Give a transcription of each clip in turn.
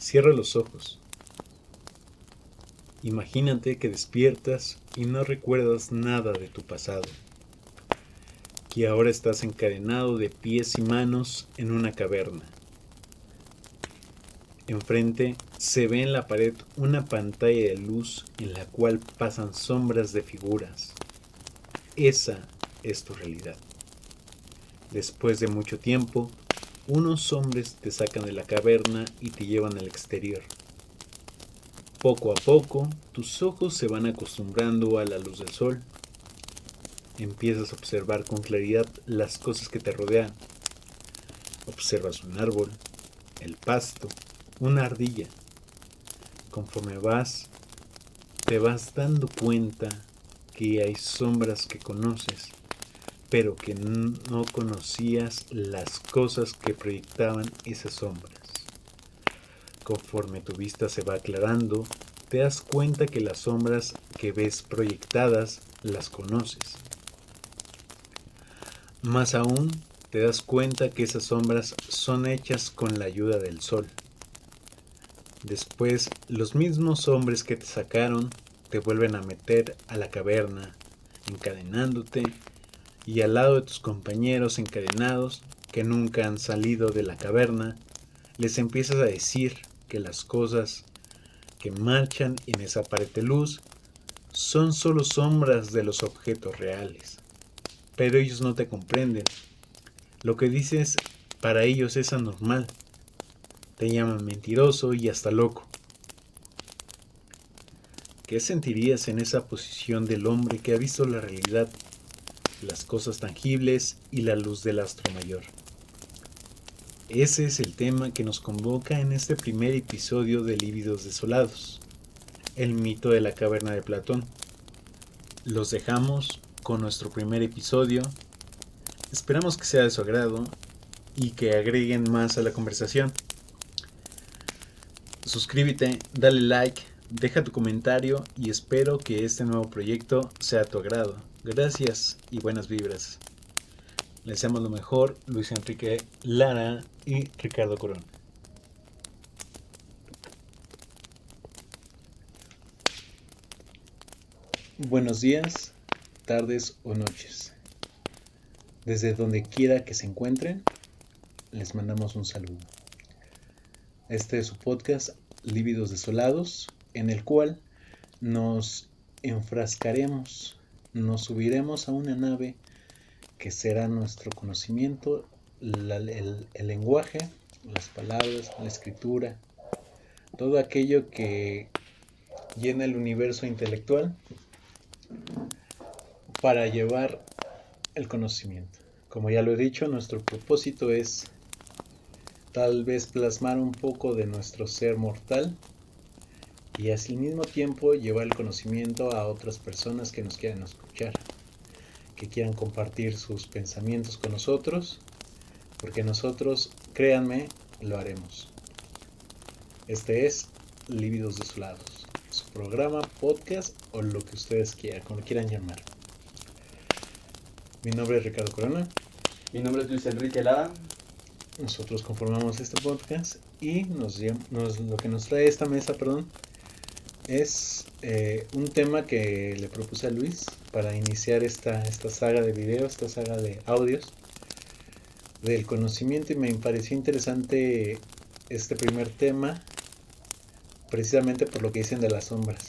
Cierra los ojos. Imagínate que despiertas y no recuerdas nada de tu pasado, que ahora estás encadenado de pies y manos en una caverna. Enfrente se ve en la pared una pantalla de luz en la cual pasan sombras de figuras. Esa es tu realidad. Después de mucho tiempo, unos hombres te sacan de la caverna y te llevan al exterior. Poco a poco, tus ojos se van acostumbrando a la luz del sol. Empiezas a observar con claridad las cosas que te rodean. Observas un árbol, el pasto, una ardilla. Conforme te vas dando cuenta que hay sombras que conoces, pero que no conocías las cosas que proyectaban esas sombras. Conforme tu vista se va aclarando, te das cuenta que las sombras que ves proyectadas las conoces. Más aún, te das cuenta que esas sombras son hechas con la ayuda del sol. Después, los mismos hombres que te sacaron te vuelven a meter a la caverna, encadenándote, y al lado de tus compañeros encadenados que nunca han salido de la caverna, les empiezas a decir que las cosas que marchan en esa pared de luz son solo sombras de los objetos reales. Pero ellos no te comprenden. Lo que dices para ellos es anormal. Te llaman mentiroso y hasta loco. ¿Qué sentirías en esa posición del hombre que ha visto la realidad, las cosas tangibles y la luz del astro mayor? Ese es el tema que nos convoca en este primer episodio de Lívidos Desolados, el mito de la caverna de Platón. Los dejamos con nuestro primer episodio. Esperamos que sea de su agrado y que agreguen más a la conversación. Suscríbete, dale like, deja tu comentario y espero que este nuevo proyecto sea a tu agrado. Gracias y buenas vibras. Les deseamos lo mejor, Luis Enrique Lara y Ricardo Corón. Buenos días, tardes o noches. Desde donde quiera que se encuentren, les mandamos un saludo. Este es su podcast Lívidos Desolados, en el cual nos enfrascaremos, nos subiremos a una nave que será nuestro conocimiento, el lenguaje, las palabras, la escritura, todo aquello que llena el universo intelectual para llevar el conocimiento. Como ya lo he dicho, nuestro propósito es tal vez plasmar un poco de nuestro ser mortal y al mismo tiempo llevar el conocimiento a otras personas que nos quieran escuchar, que quieran compartir sus pensamientos con nosotros, porque nosotros, créanme, lo haremos. Este es Lívidos Desolados, su programa, podcast o lo que ustedes quieran, como lo quieran llamar. Mi nombre es Ricardo Corona. Mi nombre es Luis Enrique Lara. Nosotros conformamos este podcast y lo que nos trae esta mesa, es un tema que le propuse a Luis para iniciar esta saga de videos, esta saga de audios del conocimiento, y me pareció interesante este primer tema precisamente por lo que dicen de las sombras,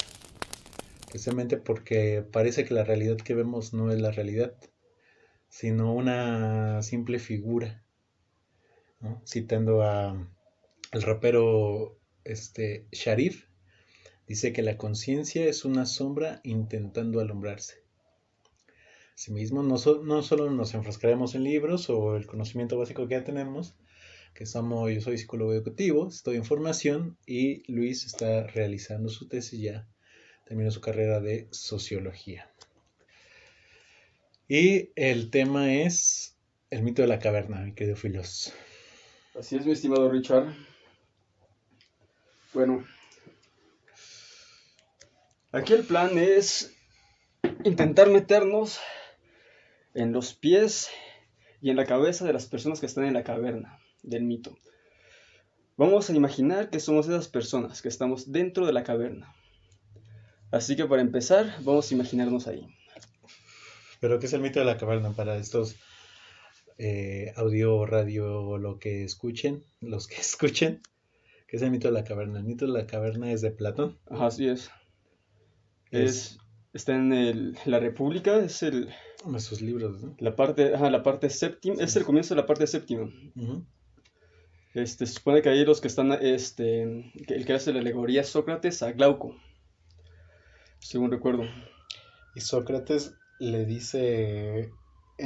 precisamente porque parece que la realidad que vemos no es la realidad, sino una simple figura, ¿no? Citando al rapero Sharif, dice que la conciencia es una sombra intentando alumbrarse. Asimismo, no solo nos enfrascaremos en libros o el conocimiento básico que ya tenemos, yo soy psicólogo educativo, estoy en formación, y Luis está realizando su tesis, ya terminó su carrera de sociología. Y el tema es el mito de la caverna, mi querido Filos. Así es, mi estimado Richard. Bueno, aquí el plan es intentar meternos en los pies y en la cabeza de las personas que están en la caverna del mito. Vamos a imaginar que somos esas personas que estamos dentro de la caverna. Así que para empezar, vamos a imaginarnos ahí. Pero ¿qué es el mito de la caverna para estos audio, radio o lo que escuchen, los que escuchen? ¿Qué es el mito de la caverna? El mito de la caverna es de Platón. Ajá, así es. Es Está en la República, es sus libros, ¿no? la parte séptima, es el comienzo de la parte séptima. Ujú. Se supone que ahí los que están, el que hace la alegoría es Sócrates a Glauco, según recuerdo. Y Sócrates le dice,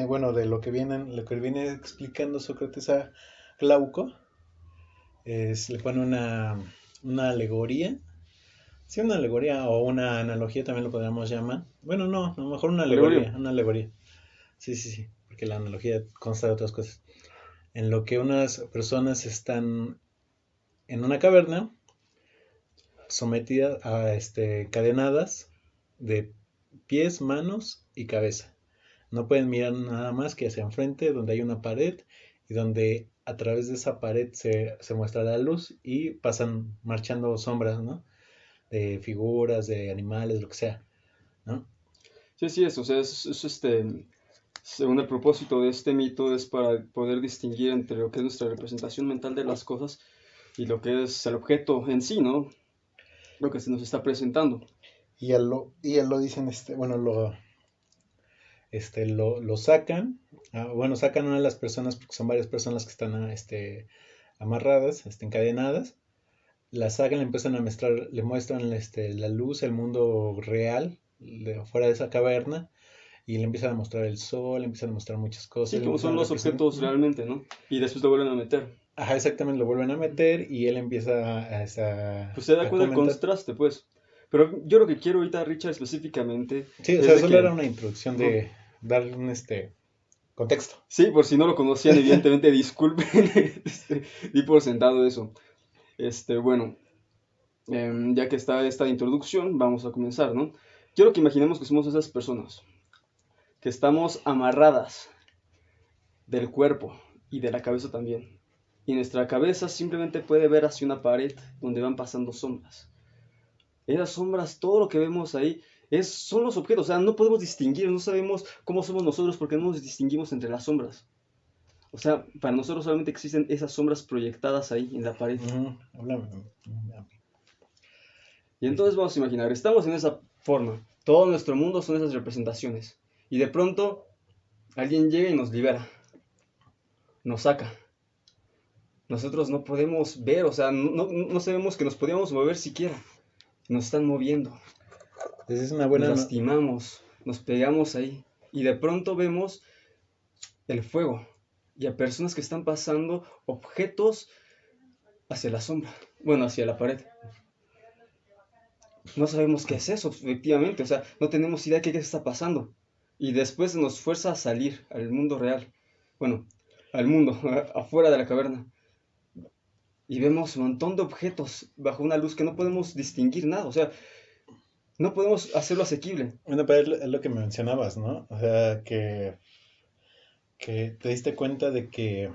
bueno, de lo que viene explicando Sócrates a Glauco, le pone una alegoría. Sí, una alegoría o una analogía también lo podríamos llamar. Bueno, no, a lo mejor Alegoría. una alegoría. Sí, sí, sí, porque la analogía consta de otras cosas. En lo que unas personas están en una caverna, sometidas a cadenadas de pies, manos y cabeza. No pueden mirar nada más que hacia enfrente, donde hay una pared y donde a través de esa pared se muestra la luz y pasan marchando sombras, ¿no? De figuras, de animales, lo que sea, ¿no? Sí, sí, eso, o sea, según el propósito de este mito es para poder distinguir entre lo que es nuestra representación mental de las cosas y lo que es el objeto en sí, ¿no? Lo que se nos está presentando. Y él lo dicen, bueno, lo sacan, bueno, sacan a una de las personas, porque son varias personas que están amarradas, encadenadas, la sacan, le empiezan a mostrar, le muestran la luz, el mundo real, fuera de esa caverna, y le empiezan a mostrar el sol, le empiezan a mostrar muchas cosas, Sí, le como empiezan son a los representar. objetos realmente, ¿no? Y después lo vuelven a meter. Ajá, exactamente, lo vuelven a meter y él empieza Pues se da a cuenta el comentar. contraste, pues. Pero yo lo que quiero ahorita, Richard, específicamente, Sí, o es sea, de solo era que, una introducción ajá, de darle un contexto. sí, por si no lo conocían, evidentemente, disculpen, di por sentado eso. Bueno, ya que está esta introducción, vamos a comenzar, ¿no? Quiero que imaginemos que somos esas personas, que estamos amarradas del cuerpo y de la cabeza también. Y nuestra cabeza simplemente puede ver hacia una pared donde van pasando sombras. Esas sombras, todo lo que vemos ahí, son los objetos, o sea, no podemos distinguir, no sabemos cómo somos nosotros porque no nos distinguimos entre las sombras. O sea, para nosotros solamente existen esas sombras proyectadas ahí en la pared. Háblame. Y entonces vamos a imaginar, estamos en esa forma, todo nuestro mundo son esas representaciones. Y de pronto alguien llega y nos libera, nos saca. Nosotros no podemos ver, o sea, no sabemos que nos podíamos mover siquiera. Nos están moviendo, Esa es una nos buena. lastimamos, nos pegamos ahí. Y de pronto vemos el fuego y a personas que están pasando objetos hacia la sombra, bueno, hacia la pared. No sabemos qué es eso, efectivamente, o sea, no tenemos idea de qué está pasando. Y después nos fuerza a salir al mundo real, bueno, al mundo, afuera de la caverna. Y vemos un montón de objetos bajo una luz que no podemos distinguir nada, o sea, no podemos hacerlo asequible. Bueno, pero es lo que mencionabas, ¿no? O sea, que te diste cuenta de que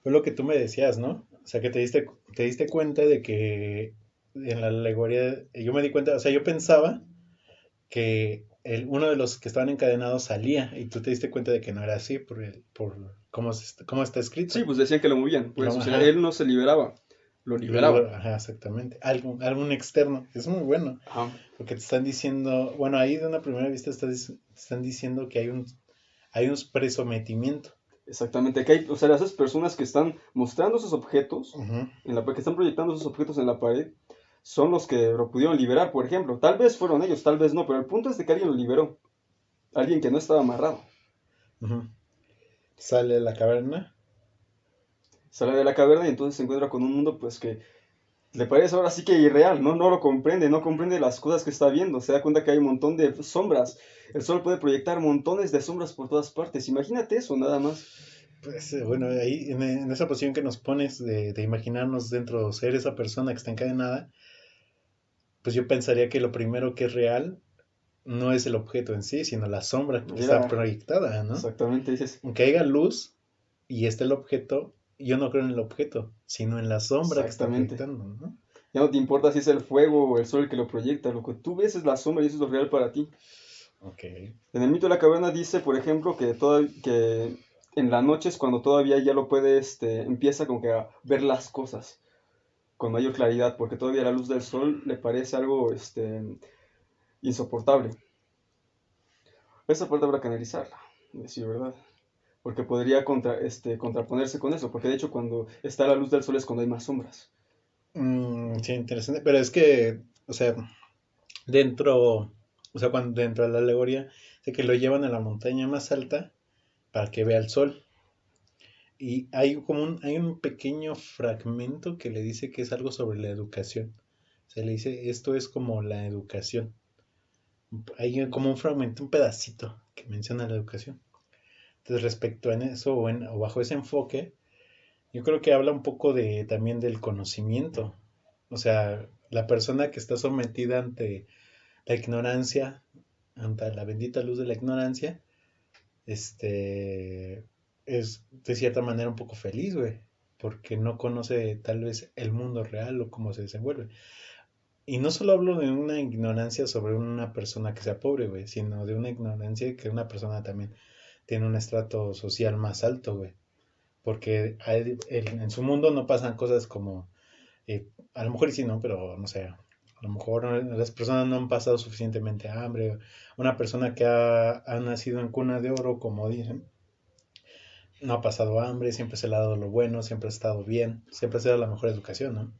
fue lo que tú me decías, ¿no? O sea, que te diste cuenta de que en la alegoría, yo me di cuenta, o sea, yo pensaba que uno de los que estaban encadenados salía y tú te diste cuenta de que no era así por cómo está Sí, escrito. pues decían que lo movían, pues, o sea, Ajá, él no se liberaba, lo liberaban. ajá, exactamente. Algún externo. Es muy bueno. Ajá. Porque te están diciendo, bueno, ahí de una primera vista te están diciendo que hay un presometimiento. Exactamente, que hay, o sea, esas personas que están mostrando esos objetos, Ujú, que están proyectando esos objetos en la pared, son los que lo pudieron liberar, por ejemplo. Tal vez fueron ellos, tal vez no, pero el punto es de que alguien lo liberó. Alguien que no estaba amarrado. ujú. Sale de la caverna. Sale de la caverna y entonces se encuentra con un mundo, pues, que le parece ahora sí que irreal, ¿no? No lo comprende, no comprende las cosas que está viendo. Se da cuenta que hay un montón de sombras. El sol puede proyectar montones de sombras por todas partes. Imagínate eso, nada más. Pues bueno, ahí en esa posición que nos pones de imaginarnos dentro, ser esa persona que está encadenada, pues yo pensaría que lo primero que es real no es el objeto en sí, sino la sombra que está Mira, proyectada, ¿no? exactamente, dices, Aunque haya luz, y está el objeto, yo no creo en el objeto, sino en la sombra que está Exactamente. proyectando, ¿no? Ya no te importa si es el fuego o el sol el que lo proyecta, lo que tú ves es la sombra y eso es lo real para ti. Ok. En el mito de la caverna dice, por ejemplo, que en la noche es cuando todavía ya lo puede, empieza como que a ver las cosas con mayor claridad, porque todavía la luz del sol le parece algo, insoportable. Esa parte habrá que analizarla, a decir verdad, porque podría contraponerse con eso, porque de hecho cuando está la luz del sol es cuando hay más sombras. Sí, interesante, pero es que, o sea, dentro, o sea, cuando dentro de la alegoría, sé que lo llevan a la montaña más alta para que vea el sol. Y hay un pequeño fragmento que le dice que es algo sobre la educación. Se le dice, esto es como la educación. Hay como un fragmento, un pedacito que menciona la educación. Entonces, respecto a eso o bajo ese enfoque, yo creo que habla un poco de también del conocimiento. O sea, la persona que está sometida ante la ignorancia, ante la bendita luz de la ignorancia, este, es de cierta manera un poco feliz, güey, porque no conoce tal vez el mundo real o cómo se desenvuelve. Y no solo hablo de una ignorancia sobre una persona que sea pobre, güey, sino de una ignorancia que una persona también tiene un estrato social más alto, güey. Porque en su mundo no pasan cosas como, a lo mejor y sí, no, pero no sé, a lo mejor las personas no han pasado suficientemente hambre. Una persona que ha nacido en cuna de oro, como dicen, no ha pasado hambre, siempre se le ha dado lo bueno, siempre ha estado bien, siempre ha sido la mejor educación, ¿no?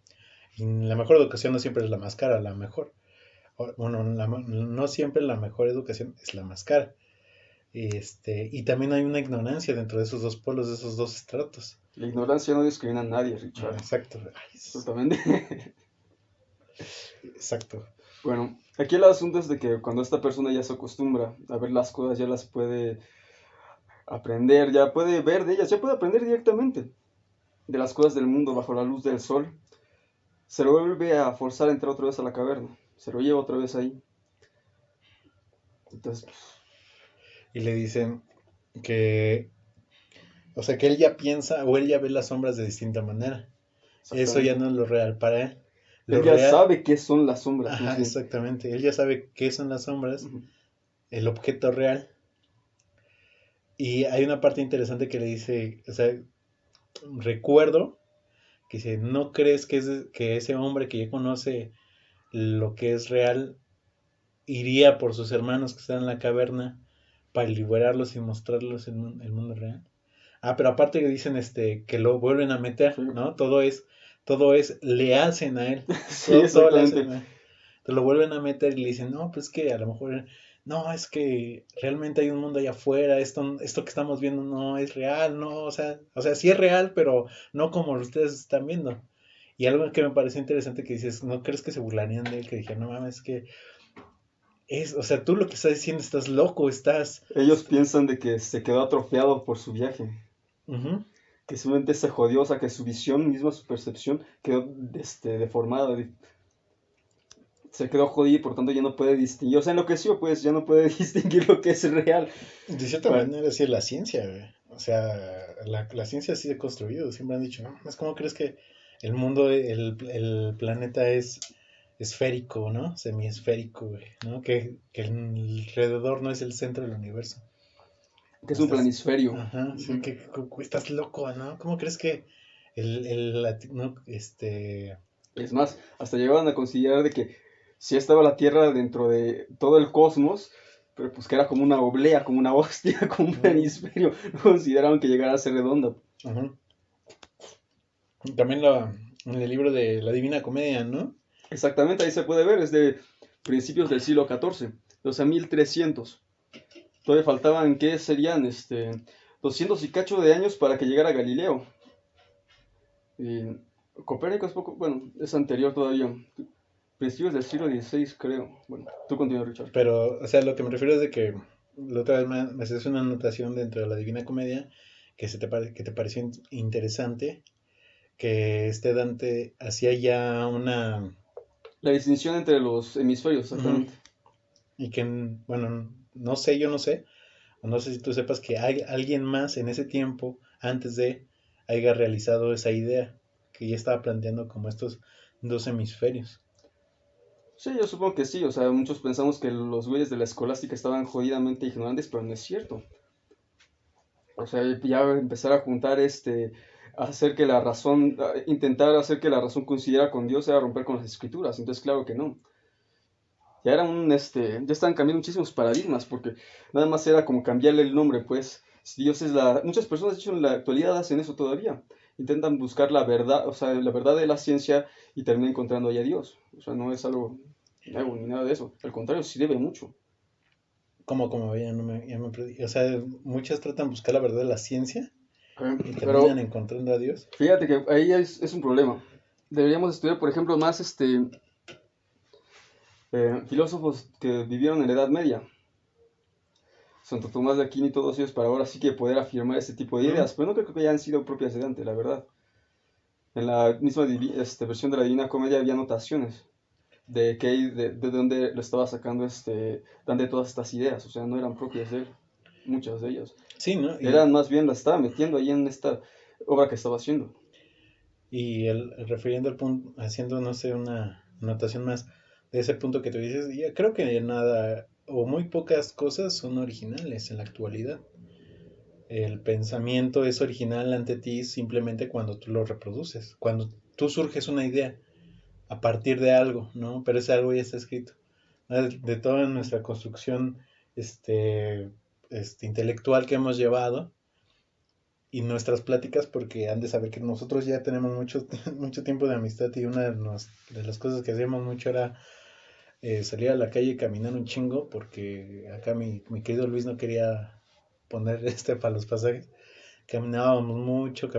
Y la mejor educación no siempre es la más cara, la mejor. Bueno, no siempre la mejor educación es la más cara. Y también hay una ignorancia dentro de esos dos polos, de esos dos estratos. La ignorancia no discrimina a nadie, Ah, Richard. exacto. Ay, Absolutamente. exacto. Bueno, aquí el asunto es de que cuando esta persona ya se acostumbra a ver las cosas, ya las puede aprender, ya puede ver de ellas, ya puede aprender directamente de las cosas del mundo bajo la luz del sol, se lo vuelve a forzar a entrar otra vez a la caverna, se lo lleva otra vez ahí. Entonces, Y le dicen que, o sea, que él ya piensa o él ya ve las sombras de distinta manera. Eso ya exactamente. no es lo real para él. Lo Él ya real, sabe qué son las sombras, más ajá, bien. exactamente. Él ya sabe qué son las sombras, Ujú. el objeto real. Y hay una parte interesante que le dice, o sea, recuerdo que dice, ¿no crees que ese hombre que ya conoce lo que es real iría por sus hermanos que están en la caverna para liberarlos y mostrarlos el mundo real? Ah, pero aparte que dicen que lo vuelven a meter, Sí, ¿no? Le hacen a él, sí, todo le hacen exactamente. a él. Te lo vuelven a meter y le dicen, no, pues que a lo mejor, no, es que realmente hay un mundo allá afuera, esto que estamos viendo no es real, no, o sea, sí es real, pero no como ustedes están viendo. Y algo que me pareció interesante que dices, ¿no crees que se burlarían de él? Que dije, no mames, o sea, tú lo que estás diciendo estás loco, Ellos piensan de que se quedó atrofiado por su viaje, ujú. que su mente se jodió, o sea, que su visión misma, su percepción quedó deformada, se quedó jodido y por tanto ya no puede distinguir, o sea, enloqueció, pues ya no puede distinguir lo que es real. De cierta Bueno, manera, sí es la ciencia, güey. O sea, la ciencia sí se ha construido. Siempre han dicho, ¿no? Es como crees que el mundo, el planeta es esférico, ¿no? Semiesférico, güey, ¿no? Que el alrededor no es el centro del universo. que es un Estás, planisferio. ajá, sí, Ujú. estás loco, ¿no? ¿Cómo crees que no, Es más, hasta llegaban a considerar de que sí estaba la Tierra dentro de todo el cosmos, pero pues que era como una oblea, como una hostia, como un mm, planisferio. No consideraban que llegara a ser redonda. ajá. También en el libro de la Divina Comedia, ¿no? Exactamente, ahí se puede ver, es de principios del siglo XIV, o sea, 1300. Todavía faltaban, ¿qué serían? 200 y cacho de años para que llegara Galileo. Y Copérnico es poco, bueno, es anterior todavía. Principios del siglo XVI, creo. Bueno, tú continúa, Richard. Pero, o sea, lo que me refiero es de que la otra vez me haces una anotación dentro de la Divina Comedia que te pareció interesante, que Dante hacía ya una... La distinción entre los hemisferios, Ujú. exactamente. Y que, bueno, no sé, yo no sé, o no sé si tú sepas que hay alguien más en ese tiempo antes de haya realizado esa idea que ya estaba planteando como estos dos hemisferios. Sí, yo supongo que sí, o sea, muchos pensamos que los güeyes de la escolástica estaban jodidamente ignorantes, pero no es cierto. O sea, ya empezar a juntar hacer que la razón, intentar hacer que la razón coincidiera con Dios era romper con las escrituras, entonces claro que no. Ya era ya estaban cambiando muchísimos paradigmas, porque nada más era como cambiarle el nombre, pues. Si Dios es muchas personas, de hecho, en la actualidad hacen eso todavía. Intentan buscar la verdad, o sea, la verdad de la ciencia y terminan encontrando ahí a Dios. O sea, no es algo nuevo ni nada de eso. Al contrario, sí debe mucho. Como ya me perdí. O sea, muchas tratan de buscar la verdad de la ciencia y terminan Pero encontrando a Dios. fíjate que ahí es un problema. Deberíamos estudiar, por ejemplo, más filósofos que vivieron en la Edad Media. Santo Tomás de Aquino y todos ellos para ahora sí que poder afirmar este tipo de ¿Mm? ideas, pero no creo que hayan sido propias de Dante, la verdad. En la misma versión de la Divina Comedia había anotaciones de dónde lo estaba sacando Dante todas estas ideas, o sea, no eran propias de él, muchas de ellas. Sí, ¿no? Eran más bien, las estaba metiendo ahí en esta obra que estaba haciendo. Y refiriendo al punto, haciendo, no sé, una anotación más de ese punto que tú dices, yo creo que nada o muy pocas cosas son originales en la actualidad. El pensamiento es original ante ti simplemente cuando tú lo reproduces, cuando tú surges una idea a partir de algo, ¿no? Pero ese algo ya está escrito. De toda nuestra construcción este, intelectual que hemos llevado y nuestras pláticas, porque han de saber que nosotros ya tenemos mucho tiempo de amistad y una de las cosas que hacíamos mucho era salir a la calle y caminar un chingo, porque acá mi querido Luis no quería poner para los pasajes. Caminábamos mucho.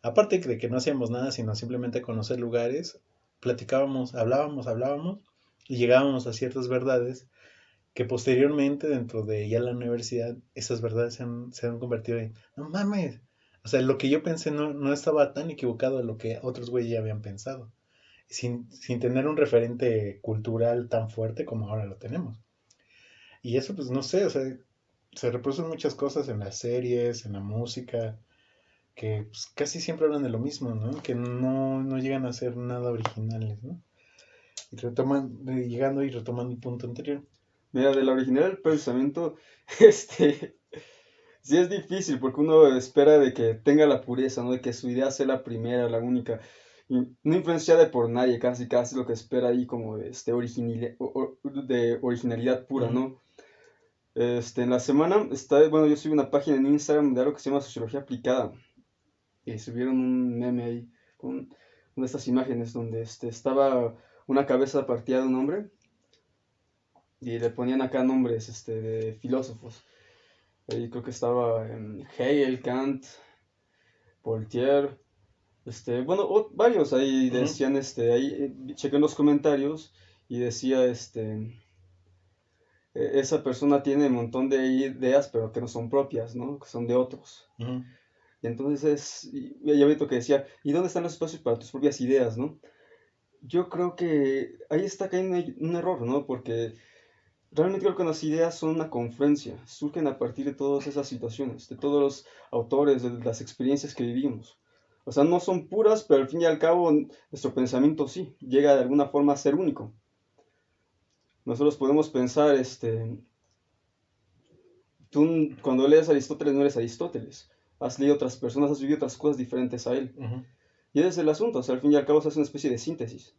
Aparte de que no hacíamos nada, sino simplemente conocer lugares, platicábamos, hablábamos y llegábamos a ciertas verdades que posteriormente dentro de ya la universidad, esas verdades se han convertido en, no mames, o sea, lo que yo pensé no estaba tan equivocado de lo que otros güeyes ya habían pensado, sin tener un referente cultural tan fuerte como ahora lo tenemos. Y eso pues no sé, o sea, se reproducen muchas cosas en las series, en la música, que pues, casi siempre hablan de lo mismo, ¿no? Que no llegan a ser nada originales, ¿no? Y llegando y retomando el punto anterior. Mira, de la originalidad del pensamiento, este, sí es difícil porque uno espera de que tenga la pureza, ¿no? De que su idea sea la primera, la única, y no influenciada por nadie, casi lo que espera ahí como de originalidad pura, Ujú. ¿no? En la semana bueno, yo subí una página en Instagram de algo que se llama Sociología Aplicada y subieron un meme ahí con una de estas imágenes donde estaba una cabeza partida de un hombre y le ponían acá nombres de filósofos. Ahí creo que estaba Hegel, Kant, Voltaire, bueno, varios ahí Ujú. decían, ahí chequé en los comentarios y decía, esa persona tiene un montón de ideas, pero que no son propias, ¿no? Que son de otros. Ujú. Y entonces, y había otro que decía, ¿y dónde están los espacios para tus propias ideas, no? Yo creo que ahí está cayendo un error, ¿no? Porque realmente creo que las ideas son una confluencia, surgen a partir de todas esas situaciones, de todos los autores, de las experiencias que vivimos. O sea, no son puras, pero al fin y al cabo nuestro pensamiento sí, llega de alguna forma a ser único. Nosotros podemos pensar, tú cuando lees a Aristóteles no eres Aristóteles, has leído otras personas, has vivido otras cosas diferentes a él. Ujú. Y ese es el asunto, o sea, al fin y al cabo se hace una especie de síntesis,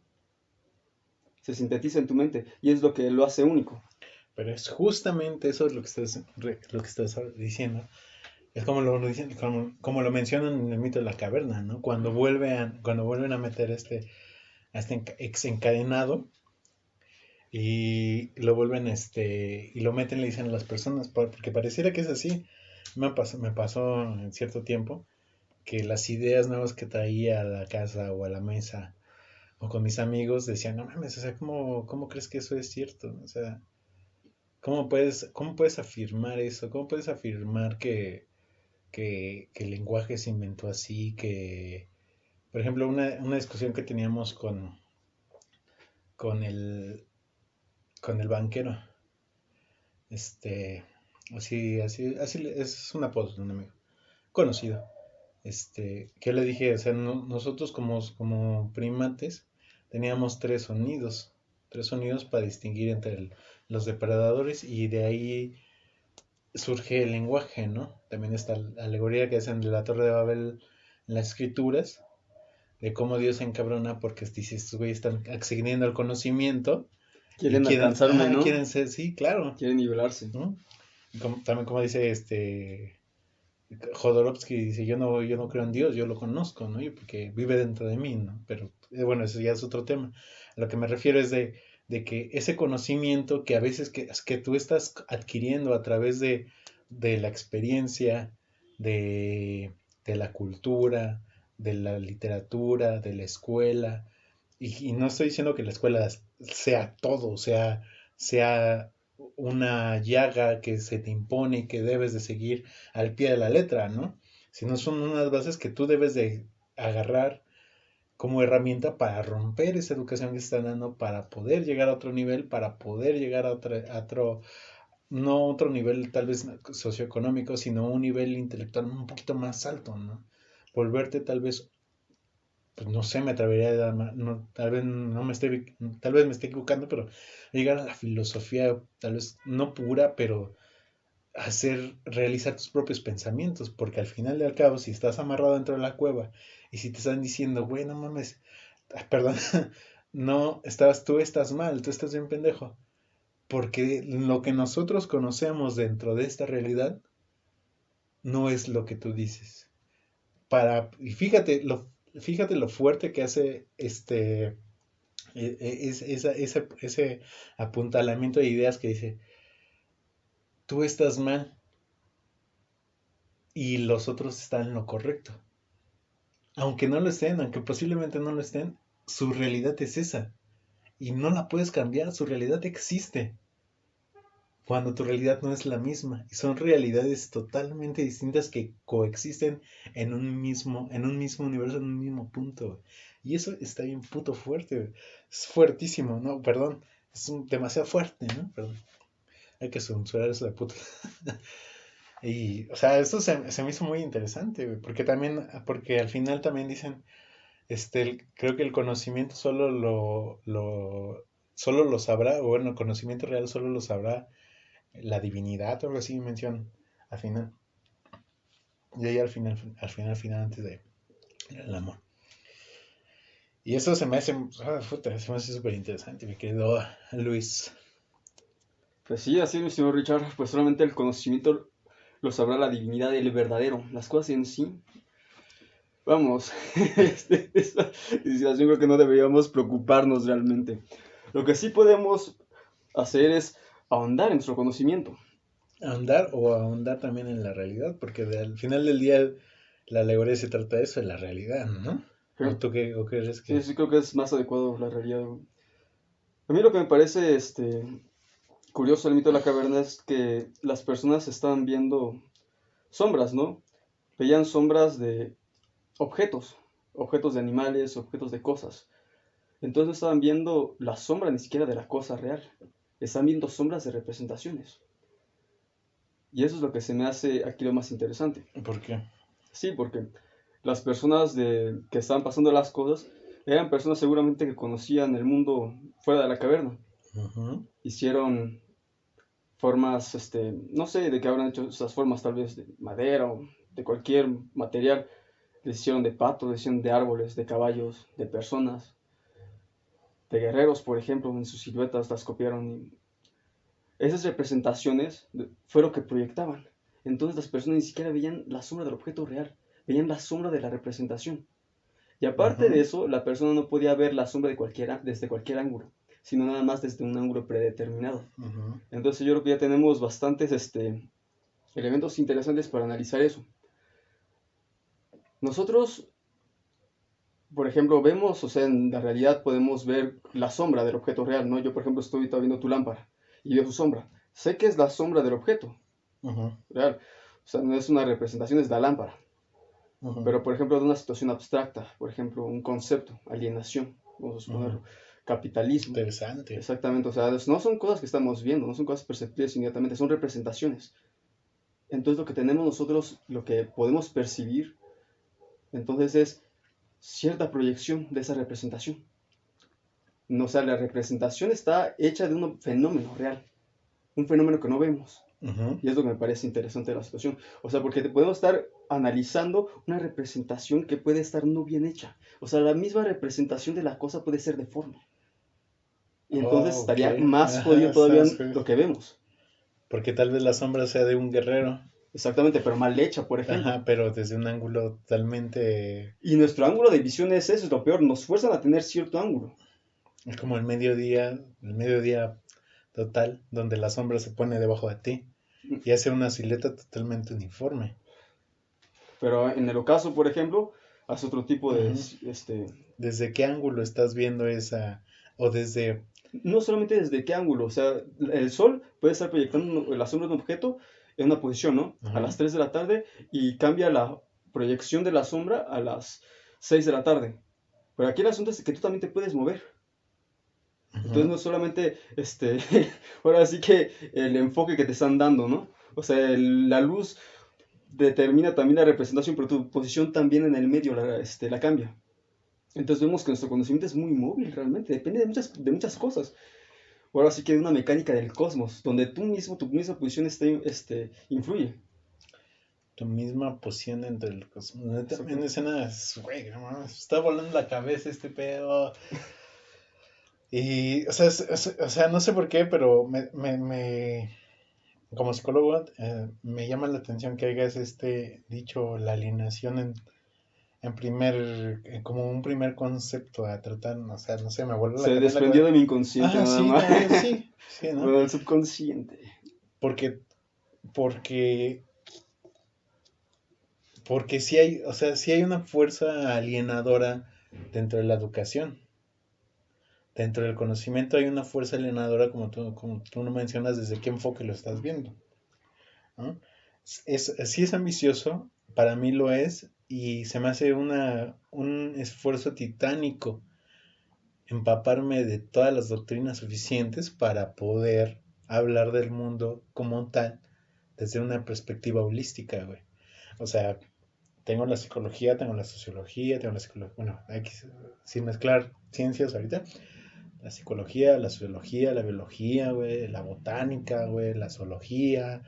se sintetiza en tu mente y es lo que lo hace único. Pero es justamente eso lo que estás diciendo. Es como como lo mencionan en el mito de la caverna, ¿no? Cuando vuelven a meter a este ex encadenado y lo vuelven y lo meten, le dicen a las personas, porque pareciera que es así. Me pasó en cierto tiempo que las ideas nuevas que traía a la casa o a la mesa o con mis amigos decían, no mames, o sea, ¿cómo crees que eso es cierto? O sea, ¿cómo puedes afirmar eso? ¿Cómo puedes afirmar que el lenguaje se inventó así? Por ejemplo, una discusión que teníamos con el, con el banquero, este, así es un apodo de un amigo. conocido, que le dije, o sea, nosotros como primates teníamos tres sonidos para distinguir entre los depredadores y de ahí surge el lenguaje, ¿no? También está la alegoría que hacen de la Torre de Babel en las escrituras, de cómo Dios se encabrona porque dice, estos güeyes están accediendo al conocimiento y Quieren alcanzarme, ¿no? quieren ser, sí, claro, Quieren nivelarse. ¿no? También como dice Jodorowsky, dice, yo no creo en Dios, yo lo conozco, ¿no? Porque vive dentro de mí, ¿no? Pero bueno, eso ya es otro tema. A lo que me refiero es de que ese conocimiento que a veces que tú estás adquiriendo a través de la experiencia, de la cultura, de la literatura, de la escuela, y no estoy diciendo que la escuela sea todo, sea una llaga que se te impone y que debes de seguir al pie de la letra, ¿no? Sino son unas bases que tú debes de agarrar como herramienta para romper esa educación que están dando, para poder llegar a otro nivel, para poder llegar a otro, no otro nivel tal vez socioeconómico, sino un nivel intelectual un poquito más alto, ¿no? Volverte tal vez, pues no sé, me atrevería a dar, no, tal vez no me esté, tal vez me esté equivocando, pero llegar a la filosofía, tal vez no pura, pero realizar tus propios pensamientos, porque al final y al cabo, si estás amarrado dentro de la cueva y si te están diciendo, güey, no mames, perdón, no, tú estás mal, tú estás bien pendejo, porque lo que nosotros conocemos dentro de esta realidad no es lo que tú dices. Y fíjate lo fuerte que hace ese apuntalamiento de ideas que dice, tú estás mal y los otros están en lo correcto. Aunque no lo estén, aunque posiblemente no lo estén, su realidad es esa. Y no la puedes cambiar, su realidad existe. Cuando tu realidad no es la misma. Y son realidades totalmente distintas que coexisten en un mismo universo, en un mismo punto. Y eso está bien puto fuerte. Es fuertísimo, ¿no? Perdón. Demasiado fuerte, ¿no? Perdón. Hay que censurar eso de puto. Y, o sea, esto se me hizo muy interesante, porque al final también dicen, creo que el conocimiento solo lo sabrá, o bueno, el conocimiento real solo lo sabrá la divinidad o algo así mencionan al final. Y ahí al final, antes del amor. Y eso se me hace, se me hace súper interesante, me quedó Luis. Pues sí, así es, mi señor Richard. Pues solamente el conocimiento lo sabrá la divinidad del verdadero. Las cosas en sí. Vamos, esa situación creo que no deberíamos preocuparnos realmente. Lo que sí podemos hacer es ahondar en nuestro conocimiento. Ahondar también en la realidad, porque al final del día la alegoría se trata de eso, de la realidad, ¿no? ¿O Creo- tú qué crees Sí, que? sí, creo que es más adecuado la realidad. A mí lo que me parece curioso del mito de la caverna es que las personas estaban viendo sombras, ¿no? Veían sombras de objetos, objetos de animales, objetos de cosas. Entonces no estaban viendo la sombra ni siquiera de la cosa real. Están viendo sombras de representaciones. Y eso es lo que se me hace aquí lo más interesante. ¿Por qué? Sí, porque las personas que estaban pasando las cosas eran personas seguramente que conocían el mundo fuera de la caverna. Ujú. Hicieron formas, no sé de qué habrán hecho esas formas, tal vez de madera o de cualquier material. Les hicieron de patos, les hicieron de árboles, de caballos, de personas, de guerreros, por ejemplo, en sus siluetas las copiaron. Y esas representaciones fue lo que proyectaban. Entonces las personas ni siquiera veían la sombra del objeto real, veían la sombra de la representación. Y aparte de Ujú. eso, la persona no podía ver la sombra desde cualquier ángulo, sino nada más desde un ángulo predeterminado. Ujú. Entonces yo creo que ya tenemos bastantes elementos interesantes para analizar eso. Nosotros, por ejemplo, vemos, o sea, en la realidad podemos ver la sombra del objeto real, ¿no? Yo, por ejemplo, estoy viendo tu lámpara y veo su sombra. Sé que es la sombra del objeto Ujú. real. O sea, no es una representación, es la lámpara. Ujú. Pero, por ejemplo, de una situación abstracta, por ejemplo, un concepto, alienación, vamos a Ujú. suponerlo, capitalismo. Interesante. Exactamente, o sea, no son cosas que estamos viendo, no son cosas perceptibles inmediatamente, son representaciones. Entonces lo que tenemos nosotros, lo que podemos percibir, entonces es cierta proyección de esa representación. No, o sea, la representación está hecha de un fenómeno real, un fenómeno que no vemos. Ujú. Y es lo que me parece interesante de la situación. O sea, porque podemos estar analizando una representación que puede estar no bien hecha. O sea, la misma representación de la cosa puede ser deforme. Y entonces Oh, ok. estaría más Ajá, jodido todavía estás jodido. lo que vemos. Porque tal vez la sombra sea de un guerrero. Exactamente, pero mal hecha, por ejemplo. Ajá, pero desde un ángulo totalmente... Y nuestro ángulo de visión es eso, es lo peor. Nos fuerzan a tener cierto ángulo. Es como el mediodía total, donde la sombra se pone debajo de ti y hace una silueta totalmente uniforme. Pero en el ocaso, por ejemplo, hace otro tipo de, Ujú. este, ¿Desde qué ángulo estás viendo esa? O desde... no solamente desde qué ángulo, o sea, el sol puede estar proyectando la sombra de un objeto en una posición, ¿no? A Ajá, las 3 de la tarde y cambia la proyección de la sombra a las 6 de la tarde. Pero aquí el asunto es que tú también te puedes mover. Entonces ajá. no es solamente, ahora sí que el enfoque que te están dando, ¿no? O sea, la luz determina también la representación, pero tu posición también en el medio la cambia. Entonces vemos que nuestro conocimiento es muy móvil realmente, depende de muchas cosas. Ahora sí que de una mecánica del cosmos, donde tú mismo, tu misma posición influye. Tu misma posición entre el cosmos. También Exactamente. escenas, güey, no mames, está volando la cabeza este pedo. Y, o sea, o sea, no sé por qué, pero como psicólogo, me llama la atención que hagas este dicho, la alienación como un primer concepto a tratar, o sea, no sé, me vuelve la Se carne en la desprendió cabeza. de mi inconsciente Ah, nada sí, más. tal vez sí, sí, ¿no? Bueno, el subconsciente. Porque, porque, porque sí hay, o sea, sí hay una fuerza alienadora dentro de la educación. Dentro del conocimiento hay una fuerza alienadora, como tú no mencionas, desde qué enfoque lo estás viendo, ¿no? Sí es ambicioso, para mí lo es, y se me hace un esfuerzo titánico empaparme de todas las doctrinas suficientes para poder hablar del mundo como tal desde una perspectiva holística, güey. O sea, tengo la psicología, tengo la sociología, tengo la psicología, bueno, sin mezclar ciencias ahorita, la psicología, la sociología, la biología, güey, la botánica, güey, la zoología,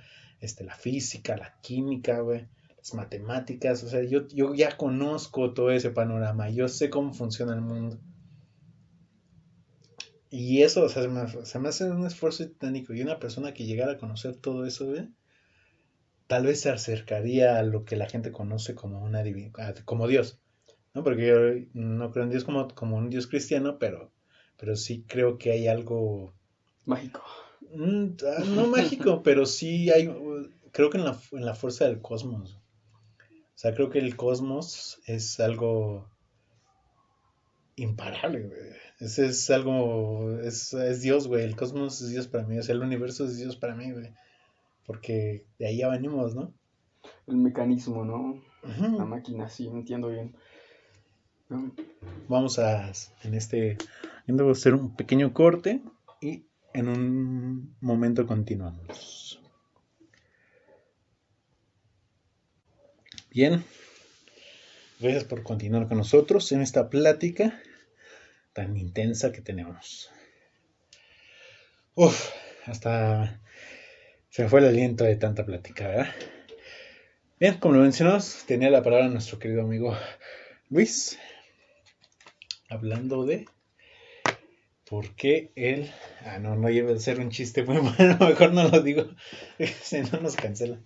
la física, la química, güey, las matemáticas, o sea, yo ya conozco todo ese panorama, yo sé cómo funciona el mundo. Y eso, o sea, se me hace un esfuerzo titánico. Y una persona que llegara a conocer todo eso, güey, tal vez se acercaría a lo que la gente conoce como como Dios, ¿no? Porque yo no creo en Dios como un Dios cristiano, pero sí creo que hay algo, Mágico. no mágico, pero sí hay, creo que en la fuerza del cosmos. O sea, creo que el cosmos es algo imparable, güey. Es algo, es Dios, güey. El cosmos es Dios para mí, o sea, el universo es Dios para mí, güey. Porque de ahí ya venimos, ¿no? El mecanismo, ¿no? La Ujú. máquina, sí, entiendo bien. Mm, Vamos a hacer un pequeño corte y en un momento continuamos. Bien, gracias por continuar con nosotros en esta plática tan intensa que tenemos. Uf, hasta se me fue el aliento de tanta plática, ¿verdad? Bien, como lo mencionamos, tenía la palabra nuestro querido amigo Luis, hablando de por qué él... Ah, no, no iba a ser un chiste muy bueno, mejor no lo digo, si no nos cancela.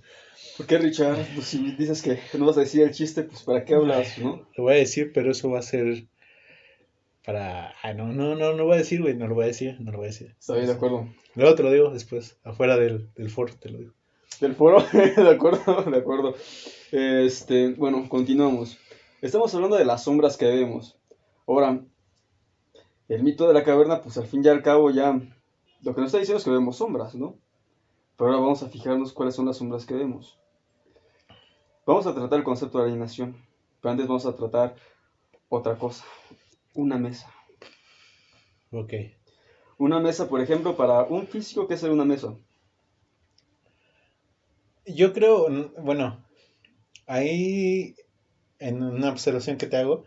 ¿Por qué, Richard? Pues si dices que no vas a decir el chiste, pues ¿para qué Ay, hablas, no? lo voy a decir, pero eso va a ser para... Ah, no voy a decir, güey, no lo voy a decir, no lo voy a decir. Está bien, de acuerdo. Luego te lo digo después, afuera del foro te lo digo. Del foro, de acuerdo, de acuerdo. Bueno, continuamos. Estamos hablando de las sombras que vemos. Ahora, el mito de la caverna, pues al fin y al cabo ya lo que nos está diciendo es que vemos sombras, ¿no? Pero ahora vamos a fijarnos cuáles son las sombras que vemos. Vamos a tratar el concepto de alienación, pero antes vamos a tratar otra cosa, una mesa. Ok. Una mesa, por ejemplo, para un físico, ¿qué es una mesa? Yo creo, bueno, ahí en una observación que te hago,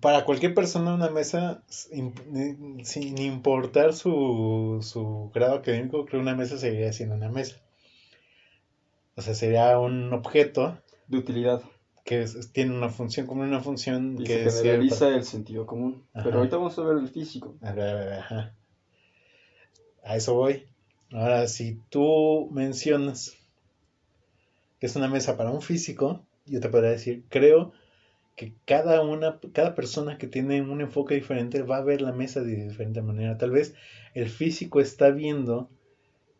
para cualquier persona una mesa, sin importar su grado académico, creo que una mesa seguiría siendo una mesa. O sea, sería un objeto De utilidad. que tiene una función, como una función Y se que sirve para... generaliza el sentido común. Pero Ajá, ahorita vamos a ver el físico. ajá, a eso voy. Ahora, si tú mencionas que es una mesa para un físico, yo te podría decir, creo que cada persona que tiene un enfoque diferente va a ver la mesa de diferente manera. Tal vez el físico está viendo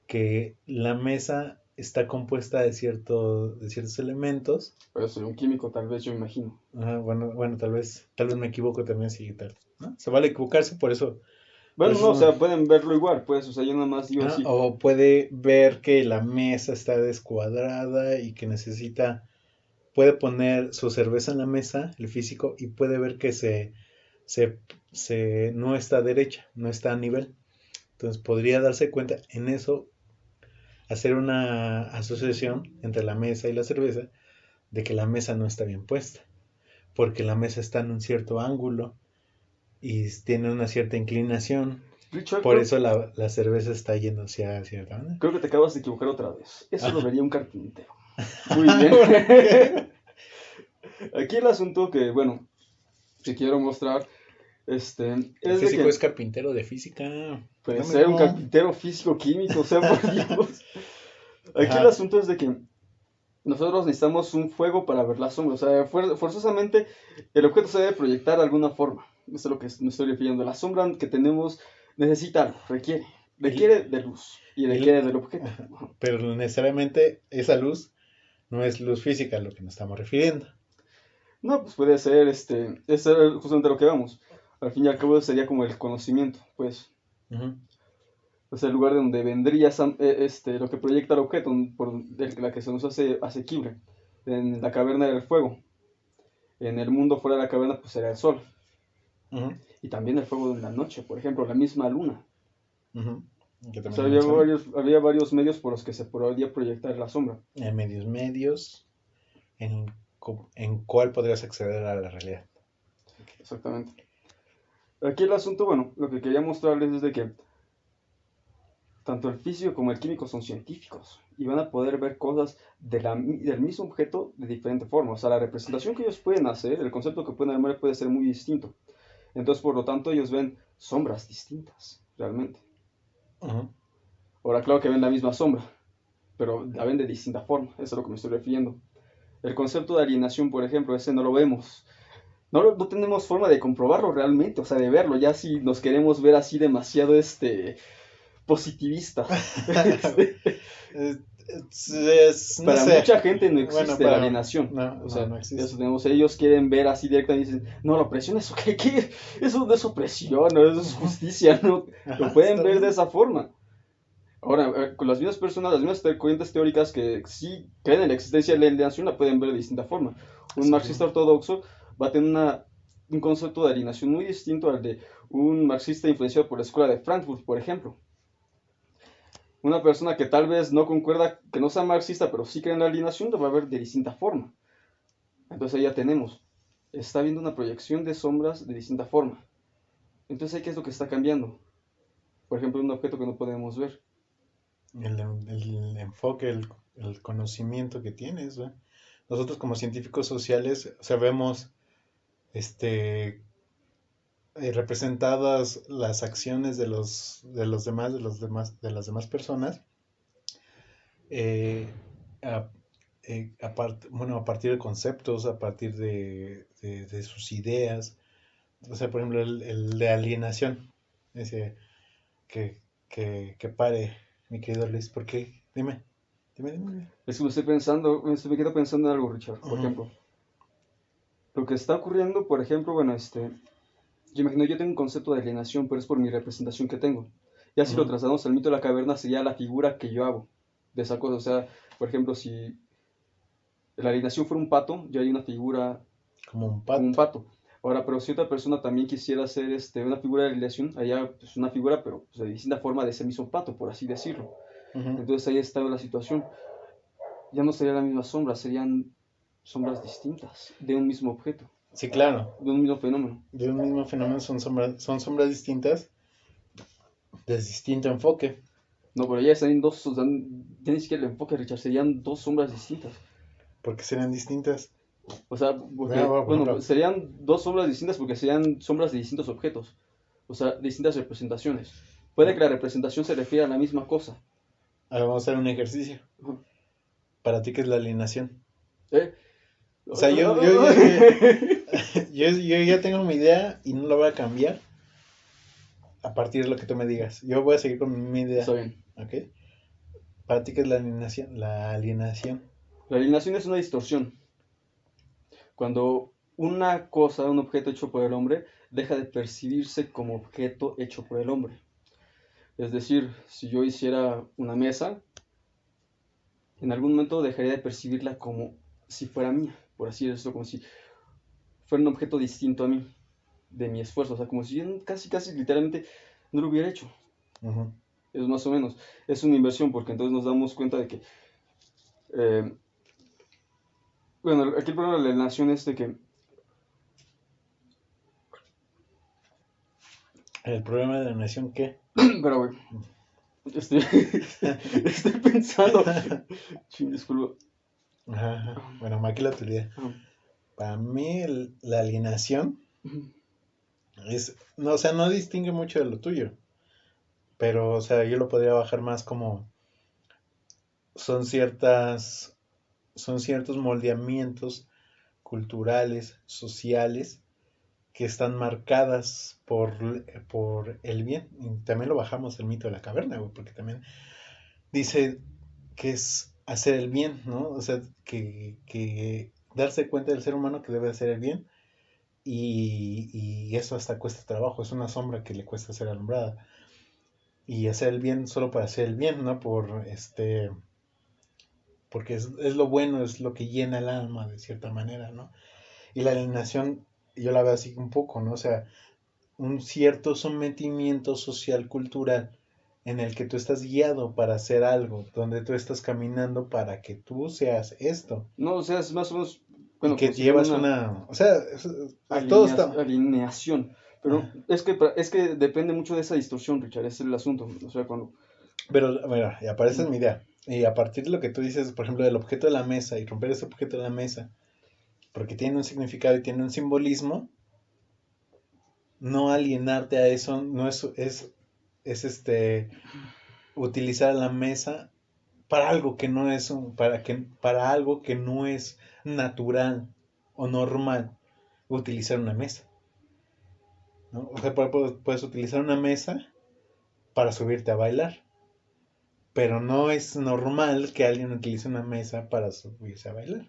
que la mesa está compuesta de ciertos elementos. Pero soy un químico, tal vez yo imagino. Bueno, tal vez me equivoco también, sí, tal, ¿no? Se vale equivocarse, por Bueno, eso no, o no. sea, pueden verlo igual, pues, o sea, yo nada más digo así. O puede ver que la mesa está descuadrada y que puede poner su cerveza en la mesa, el físico, y puede ver que se, no está derecha, no está a nivel. Entonces podría darse cuenta en eso, hacer una asociación entre la mesa y la cerveza, de que la mesa no está bien puesta, porque la mesa está en un cierto ángulo y tiene una cierta inclinación. Richard, Por eso la cerveza está yendo hacia cierta manera. creo que te acabas de equivocar otra vez. Eso lo Ajá. vería un carpintero. Muy bien. ¿Por qué? Aquí el asunto que, bueno, si quiero mostrar, El es de físico que es carpintero de física. puede Lo ser un mismo. carpintero físico-químico, o sea, por Dios. Aquí el Ajá. asunto es de que nosotros necesitamos un fuego para ver la sombra. O sea, forzosamente el objeto se debe proyectar de alguna forma. Eso es lo que me estoy refiriendo. La sombra que tenemos necesita algo, Y, requiere de luz y requiere y- del objeto. ajá. Pero necesariamente esa luz no es luz física a lo que nos estamos refiriendo. No, pues puede ser, es justamente lo que vamos. Al fin y al cabo sería como el conocimiento, pues. Ujú, O sea, el lugar de donde vendría lo que proyecta el objeto, la que se nos hace asequible. En la caverna era el fuego. En el mundo fuera de la caverna, pues era el sol. ujú, Y también el fuego de la noche, por ejemplo, la misma luna. ujú. Que O también sea, lo menciona. había varios medios por los que se podía proyectar la sombra. Medios en cuál podrías acceder a la realidad. Exactamente. Aquí el asunto, bueno, lo que quería mostrarles es de que tanto el físico como el químico son científicos y van a poder ver cosas del mismo objeto de diferente forma. O sea, la representación que ellos pueden hacer, el concepto que pueden armar puede ser muy distinto. Entonces, por lo tanto, ellos ven sombras distintas, realmente. Ujú. Ahora, claro que ven la misma sombra, pero la ven de distinta forma. Eso es a lo que me estoy refiriendo. El concepto de alienación, por ejemplo, ese no lo vemos. No tenemos forma de comprobarlo realmente, o sea, de verlo, ya si nos queremos ver así demasiado positivistas. No Para sé. mucha gente no Bueno, existe la para... alienación. No, O no, sea, no existe. ellos quieren ver así directamente y dicen, no, la opresión, ¿eso qué? Eso no es opresión, no, eso es Ujú. justicia, ¿no? Lo Ajá, pueden está ver de bien. esa forma. Ahora, con las mismas personas, las mismas corrientes teóricas que sí creen en la existencia de la alienación, la pueden ver de distinta forma. Un marxista Exactamente. ortodoxo va a tener un concepto de alienación muy distinto al de un marxista influenciado por la escuela de Frankfurt, por ejemplo. Una persona que tal vez no concuerda, que no sea marxista, pero sí cree en la alienación, lo va a ver de distinta forma. Entonces ahí ya tenemos, está viendo una proyección de sombras de distinta forma. Entonces, ¿qué es lo que está cambiando? Por ejemplo, un objeto que no podemos ver. El enfoque, el conocimiento que tienes, ¿verdad? Nosotros como científicos sociales sabemos este, representadas las acciones de las demás personas, eh, a, bueno, a partir de conceptos, a partir de sus ideas. O sea, por ejemplo, el de alienación, ese que pare, mi querido Luis, ¿por qué? Dime. Es que me estoy pensando, me quedo pensando en algo, Richard. Por Ujú, ejemplo, lo que está ocurriendo, por ejemplo, bueno, yo imagino, yo tengo un concepto de alienación, pero es por mi representación que tengo. Ya si lo ujú. trasladamos al mito de la caverna, sería la figura que yo hago de esa cosa. O sea, por ejemplo, si la alienación fuera un pato, yo hay una figura Como un como un pato. pato. Ahora, pero si otra persona también quisiera hacer una figura de alienación, allá pues una figura, pero pues, de distinta forma de ese mismo pato, por así decirlo. Entonces ahí está la situación. Ya no sería la misma sombra, serían sombras distintas de un mismo objeto, Sí, claro. de un mismo fenómeno. De un mismo fenómeno son sombras distintas de distinto enfoque. No, pero ya serían dos, o sea, ya ni siquiera el enfoque, Richard, serían dos sombras distintas. Porque serían distintas. O sea, Bueno, porque, por bueno, ejemplo, serían dos sombras distintas porque serían sombras de distintos objetos. O sea, distintas representaciones. Puede que la representación se refiera a la misma cosa. ahora vamos a hacer un ejercicio. Ujú. Para ti, ¿qué es la alienación? ¿Eh? O sea, yo ya tengo mi idea y no la voy a cambiar a partir de lo que tú me digas. Yo voy a seguir con mi idea. Está bien. ¿Ok? Para ti, ¿qué es la alienación? La alienación. La alienación es una distorsión. Cuando una cosa, un objeto hecho por el hombre, deja de percibirse como objeto hecho por el hombre. Es decir, si yo hiciera una mesa, en algún momento dejaría de percibirla como si fuera mía, por así decirlo, como si fuera un objeto distinto a mí, de mi esfuerzo, o sea, como si yo casi literalmente no lo hubiera hecho. Ujú. Es más o menos, es una inversión porque entonces nos damos cuenta de que, eh, bueno, aquí el problema de la alienación es de que, El problema de la alienación, ¿qué? pero güey, estoy, estoy pensando, ching, disculpa. Ajá, ajá. Bueno, maquila tu idea. Ah, Para mí, la alienación ujú. es, no, o sea, no distingue mucho de lo tuyo, pero, o sea, yo lo podría bajar más como son ciertas, son ciertos moldeamientos culturales, sociales, que están marcadas por el bien. Y también lo bajamos el mito de la caverna, güey, porque también dice que es hacer el bien, ¿no? O sea, que darse cuenta del ser humano que debe hacer el bien y eso hasta cuesta trabajo, es una sombra que le cuesta ser alumbrada. Y hacer el bien solo para hacer el bien, ¿no? Porque es lo bueno, es lo que llena el alma de cierta manera, ¿no? Y la alienación, yo la veo así un poco, ¿no? O sea, un cierto sometimiento social cultural en el que tú estás guiado para hacer algo, donde tú estás caminando para que tú seas esto No, o sea, es más o menos, y bueno, que considero llevas una una, o sea, todo está, alineación, pero ajá. es que depende mucho de esa distorsión, Richard, ese es el asunto, o sea, cuando... Pero bueno, y aparece Ujú. mi idea. Y a partir de lo que tú dices, por ejemplo, del objeto de la mesa y romper ese objeto de la mesa, porque tiene un significado y tiene un simbolismo, no alienarte a eso, no es utilizar la mesa para algo que no es para algo que no es natural o normal utilizar una mesa, ¿no? O sea, puedes utilizar una mesa para subirte a bailar, pero no es normal que alguien utilice una mesa para subirse a bailar.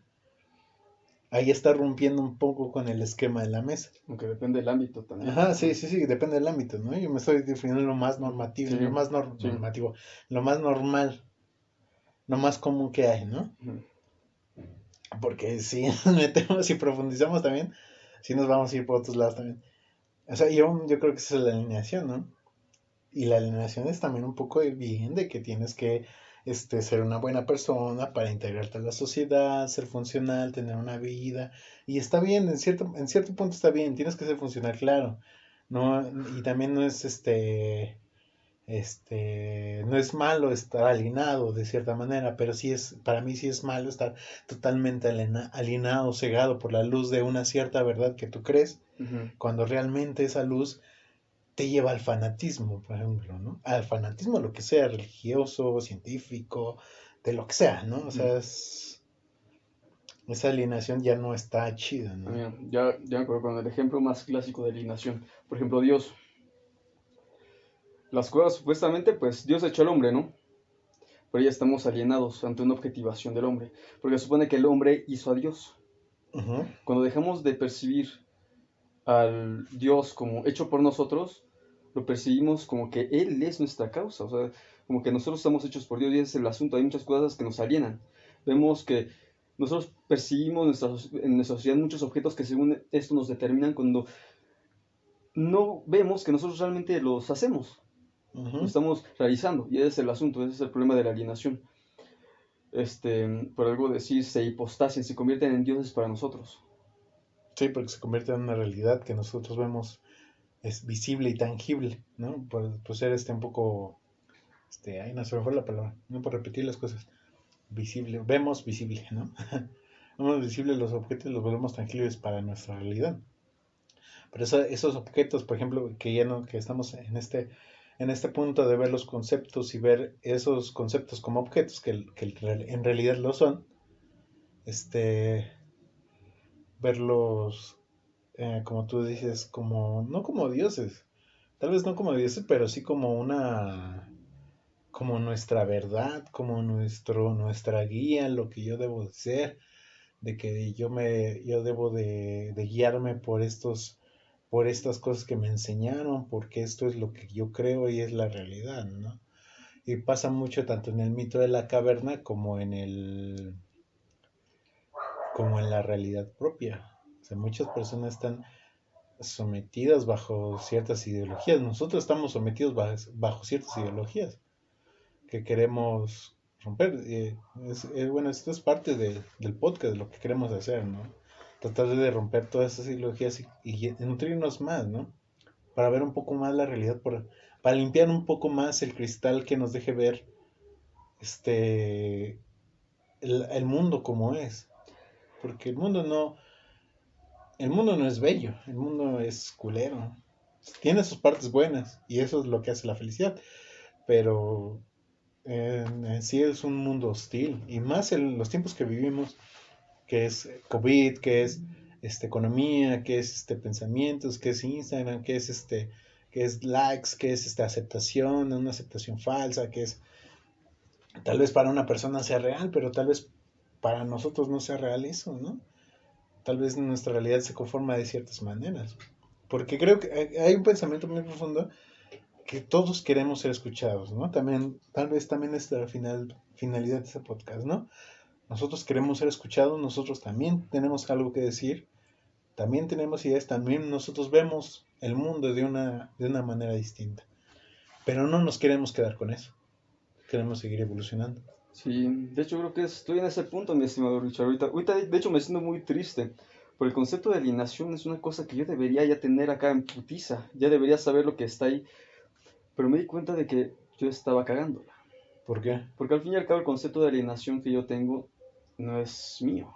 Ahí está rompiendo un poco con el esquema de la mesa. Aunque depende del ámbito también. Ajá, sí, Ujú. sí, sí, depende del ámbito, ¿no? Yo me estoy definiendo lo más normativo, Sí, sí. normativo, lo más normal, lo más común que hay, ¿no? Ujú. Porque si nos metemos y profundizamos también, sí nos vamos a ir por otros lados también. O sea, yo creo que esa es la alineación, ¿no? Y la alineación es también un poco de bien de que tienes que ser una buena persona para integrarte a la sociedad, ser funcional, tener una vida. Y está bien, en cierto punto está bien, tienes que ser funcional, claro. No, y también no es no es malo estar alienado de cierta manera, pero sí es, para mí sí es malo estar totalmente alienado, cegado por la luz de una cierta verdad que tú crees, Ujú. cuando realmente esa luz te lleva al fanatismo, por ejemplo, ¿no? Al fanatismo, lo que sea, religioso, científico, de lo que sea, ¿no? O Ujú. sea, esa alienación ya no está chida, Ah, ¿no? mira, ya me acuerdo con el ejemplo más clásico de alienación. Por ejemplo, Dios. Las cosas supuestamente, pues Dios echó al hombre, ¿no? Pero ya estamos alienados ante una objetivación del hombre. Porque se supone que el hombre hizo a Dios. Ujú. Cuando dejamos de percibir al Dios como hecho por nosotros, lo percibimos como que Él es nuestra causa, o sea, como que nosotros estamos hechos por Dios y ese es el asunto. Hay muchas cosas que nos alienan. Vemos que nosotros percibimos en nuestra sociedad muchos objetos que según esto nos determinan cuando no vemos que nosotros realmente los hacemos. Lo estamos realizando, y ese es el asunto, ese es el problema de la alienación. Por algo decir, se hipostasian, se convierten en dioses para nosotros. Sí, porque se convierte en una realidad que nosotros vemos, es visible y tangible, ¿no? Por ser un poco, ay, no se me fue la palabra, no por repetir las cosas, visible, vemos visible, ¿no? Vemos visible los objetos, los volvemos tangibles para nuestra realidad. Pero esos objetos, por ejemplo, que ya no, que estamos en este punto de ver los conceptos y ver esos conceptos como objetos, que en realidad lo son, este, verlos, como tú dices, como, no como dioses, tal vez no como dioses, pero sí como como nuestra verdad, como nuestra guía, lo que yo debo de ser, de que yo debo de guiarme por estas cosas que me enseñaron, porque esto es lo que yo creo y es la realidad, ¿no? Y pasa mucho tanto en el mito de la caverna como en la realidad propia. O sea, muchas personas están sometidas bajo ciertas ideologías. Nosotros estamos sometidos bajo ciertas ideologías que queremos romper. Bueno, esto es parte del podcast, de lo que queremos hacer, ¿no? Tratar de romper todas esas ideologías y nutrirnos más, ¿no? Para ver un poco más la realidad, para limpiar un poco más el cristal que nos deje ver este el mundo como es. Porque el mundo no es bello, el mundo es culero. Tiene sus partes buenas y eso es lo que hace la felicidad. Pero en sí es un mundo hostil y más en los tiempos que vivimos, que es COVID, que es economía, que es pensamientos, que es Instagram, que es likes, que es aceptación, una aceptación falsa, que es tal vez para una persona sea real, pero tal vez para nosotros no sea real eso, ¿no? Tal vez nuestra realidad se conforma de ciertas maneras. Porque creo que hay un pensamiento muy profundo que todos queremos ser escuchados, ¿no? También, tal vez también es la finalidad de este podcast, ¿no? Nosotros queremos ser escuchados, nosotros también tenemos algo que decir, también tenemos ideas, también nosotros vemos el mundo de una manera distinta. Pero no nos queremos quedar con eso, queremos seguir evolucionando. Sí, de hecho creo que estoy en ese punto, mi estimado Richard. Ahorita de hecho me siento muy triste, por el concepto de alienación es una cosa que yo debería ya tener acá en putiza, ya debería saber lo que está ahí, pero me di cuenta de que yo estaba cagándola. ¿Por qué? Porque al fin y al cabo el concepto de alienación que yo tengo no es mío,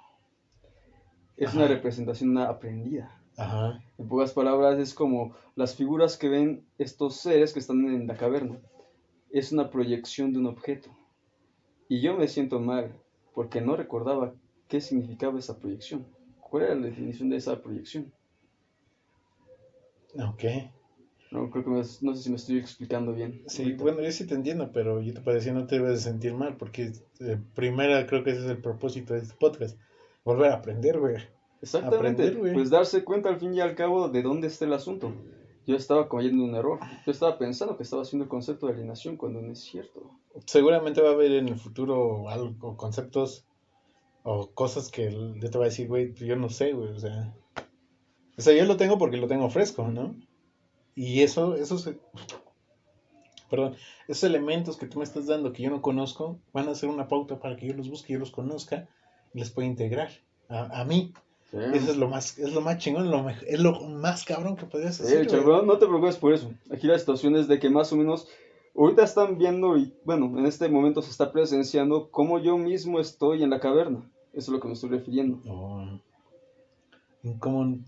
es una Ajá, representación aprendida. ajá, En pocas palabras es como las figuras que ven estos seres que están en la caverna, es una proyección de un objeto. Y yo me siento mal porque no recordaba qué significaba esa proyección. ¿Cuál era la definición de esa proyección? ok. No, creo que no sé si me estoy explicando bien Sí, ahorita. bueno, yo sí te entiendo, pero yo te puedo decir, no te debes de sentir mal, porque primera creo que ese es el propósito de este podcast, volver a aprender, güey. Aprender, Exactamente, güey. pues darse cuenta al fin y al cabo de dónde está el asunto. Yo estaba cometiendo un error. Yo estaba pensando que estaba haciendo el concepto de alienación cuando no es cierto. Seguramente va a haber en el futuro algo, conceptos o cosas que yo te voy a decir, güey, yo no sé, güey, o sea, yo lo tengo porque lo tengo fresco, ¿no? Y perdón, esos elementos que tú me estás dando que yo no conozco, van a ser una pauta para que yo los busque, yo los conozca y les pueda integrar a mí. Sí, Eso es lo más chingón, es lo más cabrón que podrías sí, hacer, Richard, güey. pero no te preocupes por eso. Aquí la situación es de que más o menos ahorita están viendo y bueno, en este momento se está presenciando cómo yo mismo estoy en la caverna. Eso es lo que me estoy refiriendo. O, como,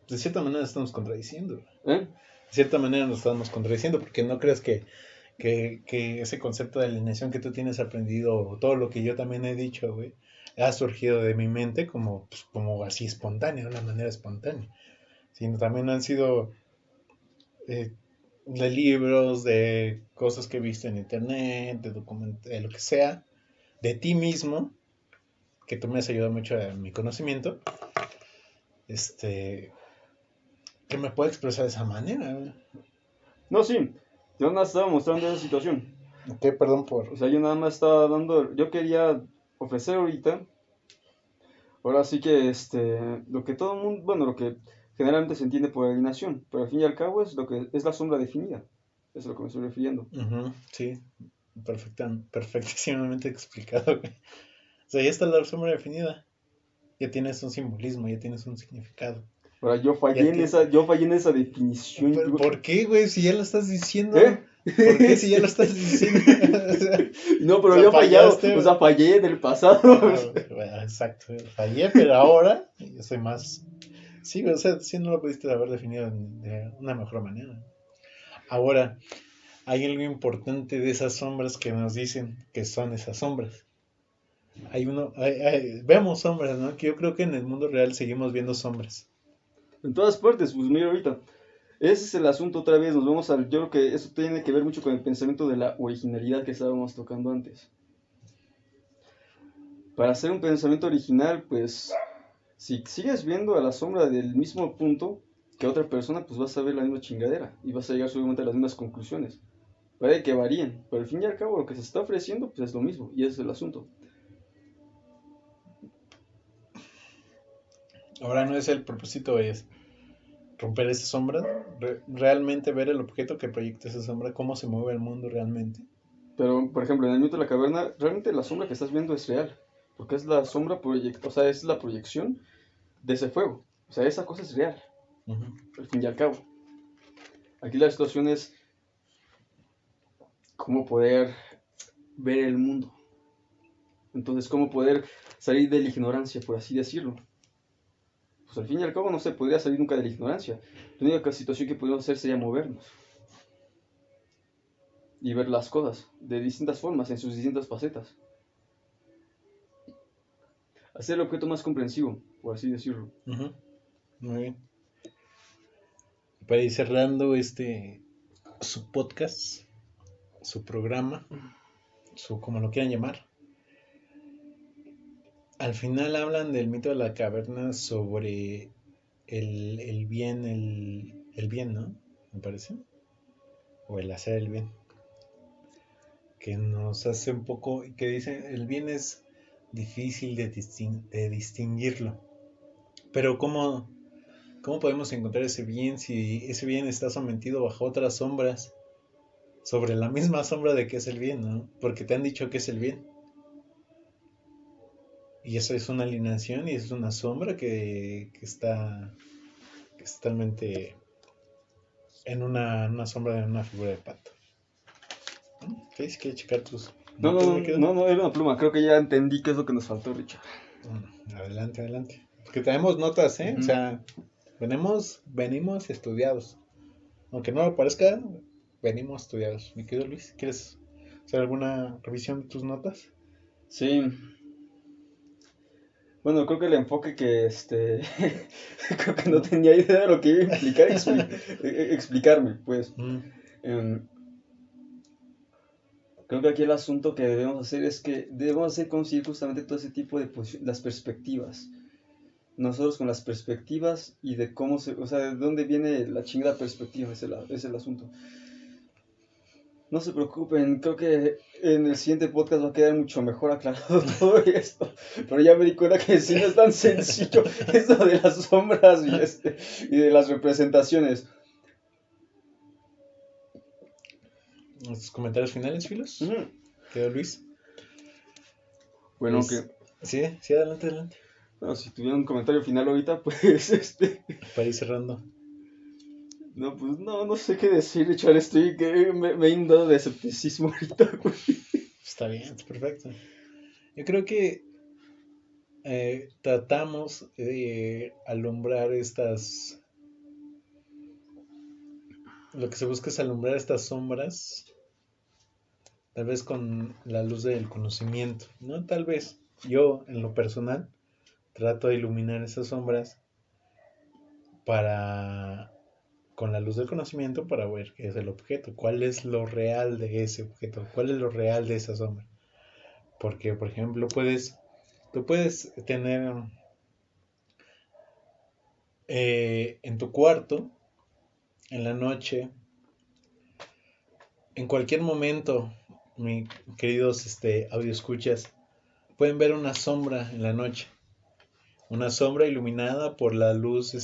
de cierta manera estamos contradiciendo. ¿Eh? De cierta manera nos estamos contradiciendo, porque no crees que ese concepto de alineación que tú tienes aprendido, todo lo que yo también he dicho, güey, ha surgido de mi mente como, pues, como así espontánea, de una manera espontánea. Sino también han sido eh, de libros, de cosas que he visto en internet, de lo que sea, de ti mismo, que tú me has ayudado mucho a mi conocimiento, este, que me puedo expresar de esa manera, güey. No, sí, yo nada más estaba mostrando esa situación. Ok, perdón por... O sea, yo nada más estaba dando, yo quería ofrecer ahorita, ahora sí que lo que todo el mundo, bueno, lo que generalmente se entiende por alienación, pero al fin y al cabo es lo que es la sombra definida. Eso es a lo que me estoy refiriendo. Sí, perfectísimamente explicado, güey. O sea, ya está la sombra definida. Ya tienes un simbolismo, ya tienes un significado. Ahora, Ya ti- yo fallé en esa definición. ¿Por qué, güey? Si ya lo estás diciendo. ¿Eh? ¿Por qué si ya lo estás diciendo? No, O pero sea, yo he fallado, o fallaste. sea, fallé en el pasado. Bueno, exacto, fallé, pero ahora yo soy más. Sí, o sea, sí no lo pudiste haber definido de una mejor manera. Ahora, hay algo importante de esas sombras que nos dicen que son esas sombras. Vemos sombras, ¿no? Que yo creo que en el mundo real seguimos viendo sombras. En todas partes, pues mira ahorita. Ese es el asunto otra vez, nos vamos al... Yo creo que eso tiene que ver mucho con el pensamiento de la originalidad que estábamos tocando antes. Para hacer un pensamiento original, pues, si sigues viendo a la sombra del mismo punto que otra persona, pues vas a ver la misma chingadera y vas a llegar seguramente a las mismas conclusiones. Puede que varíen, pero al fin y al cabo lo que se está ofreciendo, pues es lo mismo, y ese es el asunto. Ahora no es el propósito, es romper esa sombra, realmente ver el objeto que proyecta esa sombra, cómo se mueve el mundo realmente. Pero, por ejemplo, en el mito de la caverna, realmente la sombra que estás viendo es real, porque es la sombra o sea, es la proyección de ese fuego. O sea, esa cosa es real, al fin y al cabo. Aquí la situación es cómo poder ver el mundo. Entonces, cómo poder salir de la ignorancia, por así decirlo. Pues al fin y al cabo no se podría salir nunca de la ignorancia. La única situación que podemos hacer sería movernos y ver las cosas de distintas formas, en sus distintas facetas. Hacer el objeto más comprensivo, por así decirlo. Muy bien. Para ir cerrando su podcast, su programa, como lo quieran llamar. Al final hablan del mito de la caverna sobre el bien, el bien, ¿no? Me parece. O el hacer el bien. Que nos hace un poco, que dice, el bien es difícil de distinguirlo. Pero ¿cómo podemos encontrar ese bien si ese bien está sometido bajo otras sombras? Sobre la misma sombra de que es el bien, ¿no? Porque te han dicho que es el bien. Y eso es una alineación y es una sombra que está totalmente en una sombra de una figura de pato. ¿Qué dices? ¿Quieres checar tus No, no, notas, no, me quedo? no, no, era una pluma. Creo que ya entendí qué es lo que nos faltó, Richard. Adelante, adelante. Porque tenemos notas, ¿eh? O Ujú. sea, venimos estudiados. Aunque no lo parezca, venimos estudiados. Mi querido Luis, ¿quieres hacer alguna revisión de tus notas? Sí. Bueno, creo que el enfoque que creo que no ¿No? tenía idea de lo que iba a implicar explicarme, pues. Mm, Em, Creo que aquí el asunto que debemos hacer es que debemos hacer conseguir justamente todo ese tipo de las perspectivas. Nosotros con las perspectivas y de cómo o sea, de dónde viene la chingada perspectiva, es el asunto. No se preocupen, creo que en el siguiente podcast va a quedar mucho mejor aclarado todo esto. Pero ya me di cuenta que sí no es tan sencillo esto de las sombras y de las representaciones. ¿Tus comentarios finales, Filos? Ujú. Querido Luis. Bueno, aunque, Sí, sí, adelante, adelante. bueno, si tuviera un comentario final ahorita, pues Para ir cerrando. no, pues no, no sé qué decir, Richard. Estoy que me he inundado de escepticismo ahorita, güey. Está bien, está perfecto. Yo creo que tratamos de alumbrar lo que se busca es alumbrar estas sombras, tal vez con la luz del conocimiento, ¿no? Tal vez yo, en lo personal, trato de iluminar esas sombras para, con la luz del conocimiento para ver qué es el objeto, cuál es lo real de ese objeto, cuál es lo real de esa sombra. Porque, por ejemplo, tú puedes tener en tu cuarto, en la noche, en cualquier momento, mis queridos audio escuchas, pueden ver una sombra en la noche, una sombra iluminada por la luz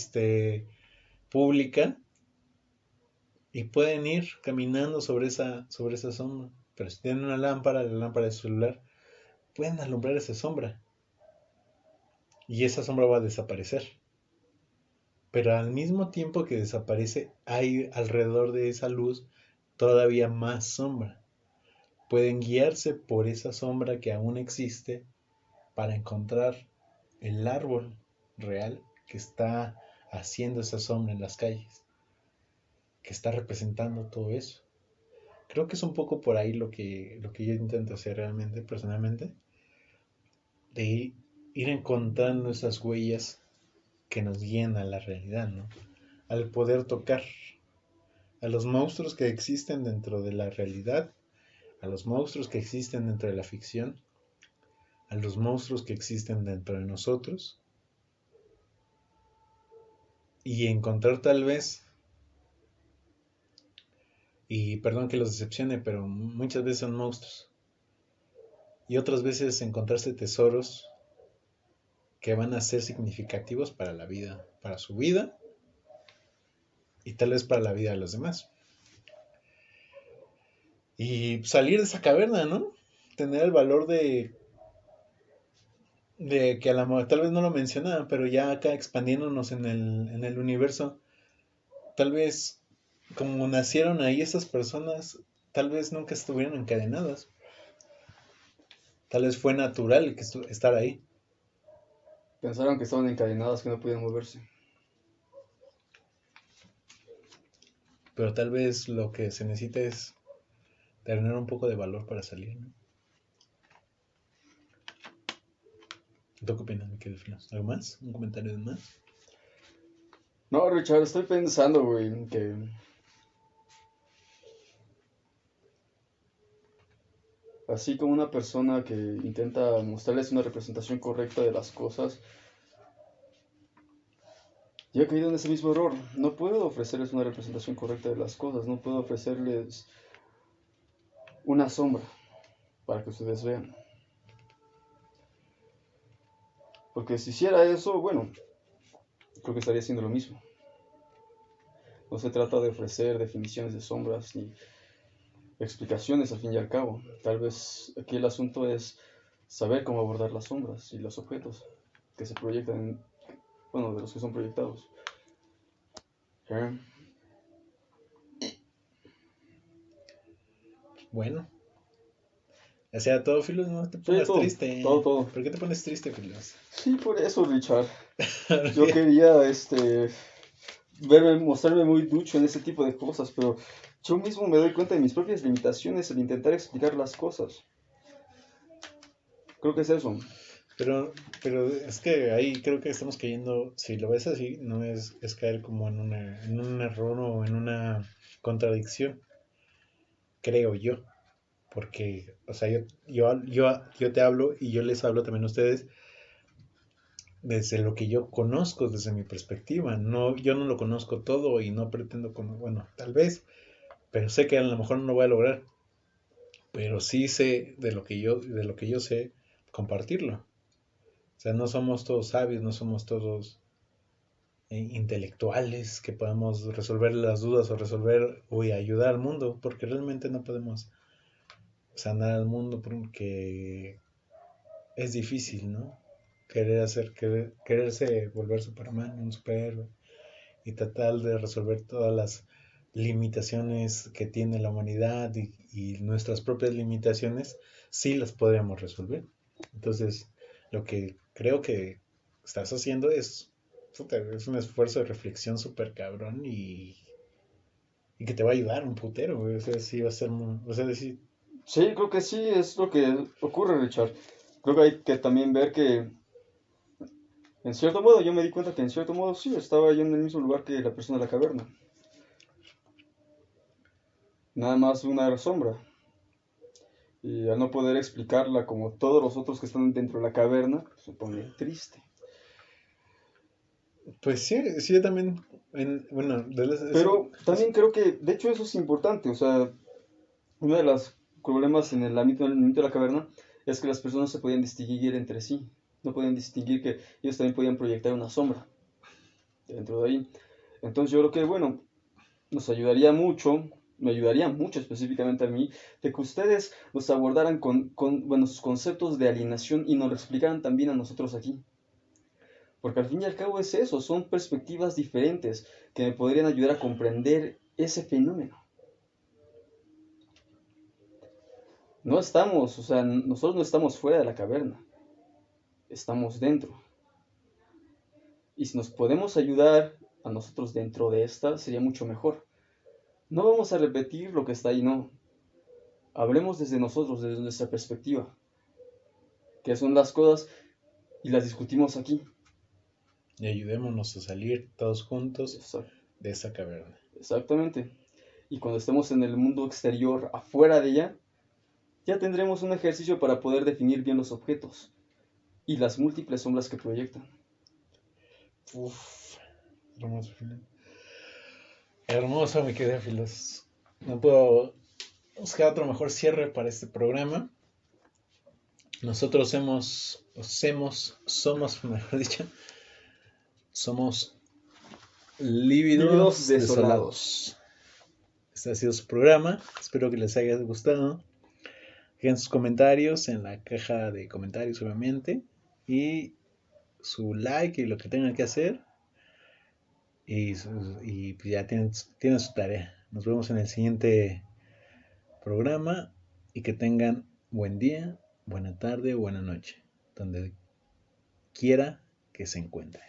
pública y pueden ir caminando sobre esa sombra. Pero si tienen una lámpara, la lámpara de su celular, pueden alumbrar esa sombra y esa sombra va a desaparecer. Pero al mismo tiempo que desaparece, hay alrededor de esa luz todavía más sombra. Pueden guiarse por esa sombra que aún existe para encontrar el árbol real que está haciendo esa sombra en las calles, que está representando todo eso. Creo que es un poco por ahí lo que yo intento hacer realmente, personalmente, de ir encontrando esas huellas que nos guían a la realidad, ¿no? Al poder tocar a los monstruos que existen dentro de la realidad, a los monstruos que existen dentro de la ficción, a los monstruos que existen dentro de nosotros, y encontrar tal vez, y perdón que los decepcione, pero muchas veces son monstruos, y otras veces encontrarse tesoros que van a ser significativos para la vida, para su vida y tal vez para la vida de los demás. Y salir de esa caverna, ¿no? Tener el valor de que a la tal vez no lo mencionaban, pero ya acá expandiéndonos en el universo, tal vez como nacieron ahí esas personas, tal vez nunca estuvieron encadenadas. Tal vez fue natural que estar ahí. Pensaron que estaban encadenadas, que no podían moverse. Pero tal vez lo que se necesita es tener un poco de valor para salir, ¿no? ¿Tú qué opinas, mi querido Filos? ¿Algo más? ¿Un comentario más? No, Richard, estoy pensando, güey, que así como una persona que intenta mostrarles una representación correcta de las cosas, yo he caído en ese mismo error. No puedo ofrecerles una representación correcta de las cosas, no puedo ofrecerles una sombra para que ustedes vean. Porque si hiciera eso, bueno, creo que estaría haciendo lo mismo. No se trata de ofrecer definiciones de sombras ni explicaciones al fin y al cabo. Tal vez aquí el asunto es saber cómo abordar las sombras y los objetos que se proyectan, bueno, de los que son proyectados. ¿Eh? Bueno, o sea, todo, Filos, no te Sí, pongas todo, todo, triste. todo. ¿Por qué te pones triste, Filos? Sí, por eso, Richard. Yo quería, mostrarme muy ducho en ese tipo de cosas, pero yo mismo me doy cuenta de mis propias limitaciones al intentar explicar las cosas. Creo que es eso. Pero es que ahí creo que estamos cayendo, si lo ves así, no es caer como en un error o en una contradicción, creo yo. Porque, o sea, yo te hablo y yo les hablo también a ustedes desde lo que yo conozco, desde mi perspectiva. No, yo no lo conozco todo y no pretendo como, bueno, tal vez, pero sé que a lo mejor no lo voy a lograr. Pero sí sé de lo que yo sé, compartirlo. O sea, no somos todos sabios, no somos todos intelectuales que podamos resolver las dudas o resolver o ayudar al mundo, porque realmente no podemos sanar al mundo porque es difícil, ¿no? Quererse volver Superman, un superhéroe, y tratar de resolver todas las limitaciones que tiene la humanidad y nuestras propias limitaciones, sí las podríamos resolver. Entonces, lo que creo que estás haciendo es un esfuerzo de reflexión súper cabrón y que te va a ayudar un putero, güey. O sea, sí va a ser o sea, decir, Sí, creo que sí es lo que ocurre, Richard. Creo que hay que también ver que, en cierto modo, yo me di cuenta que en cierto modo sí, estaba yo en el mismo lugar que la persona de la caverna. Nada más una sombra. Y al no poder explicarla como todos los otros que están dentro de la caverna, se pone triste. pues sí, sí, yo también, bueno, Pero también creo que, de hecho, eso es importante. O sea, uno de los problemas en el ámbito de la caverna es que las personas no se podían distinguir entre sí. No podían distinguir que ellos también podían proyectar una sombra dentro de ahí. Entonces yo creo que, bueno, nos ayudaría mucho, me ayudaría mucho específicamente a mí, de que ustedes nos abordaran con sus conceptos de alienación y nos lo explicaran también a nosotros aquí. Porque al fin y al cabo es eso, son perspectivas diferentes que me podrían ayudar a comprender ese fenómeno. No estamos, o sea, nosotros no estamos fuera de la caverna, estamos dentro. Y si nos podemos ayudar a nosotros dentro de esta, sería mucho mejor. No vamos a repetir lo que está ahí, no. Hablemos desde nosotros, desde nuestra perspectiva, que son las cosas y las discutimos aquí. Y ayudémonos a salir todos juntos Exacto. de esa caverna. Exactamente. Y cuando estemos en el mundo exterior, afuera de ella, ya tendremos un ejercicio para poder definir bien los objetos y las múltiples sombras que proyectan. Uf, hermoso, hermoso, mi querido Filos. No puedo buscar otro mejor cierre para este programa. Nosotros somos, mejor dicho, somos lívidos Lívidos desolados. Este ha sido su programa. Espero que les haya gustado. Dejen sus comentarios en la caja de comentarios, obviamente. Y su like y lo que tengan que hacer. Y pues ya tienen su tarea. Nos vemos en el siguiente programa. Y que tengan buen día, buena tarde o buena noche. Donde quiera que se encuentren.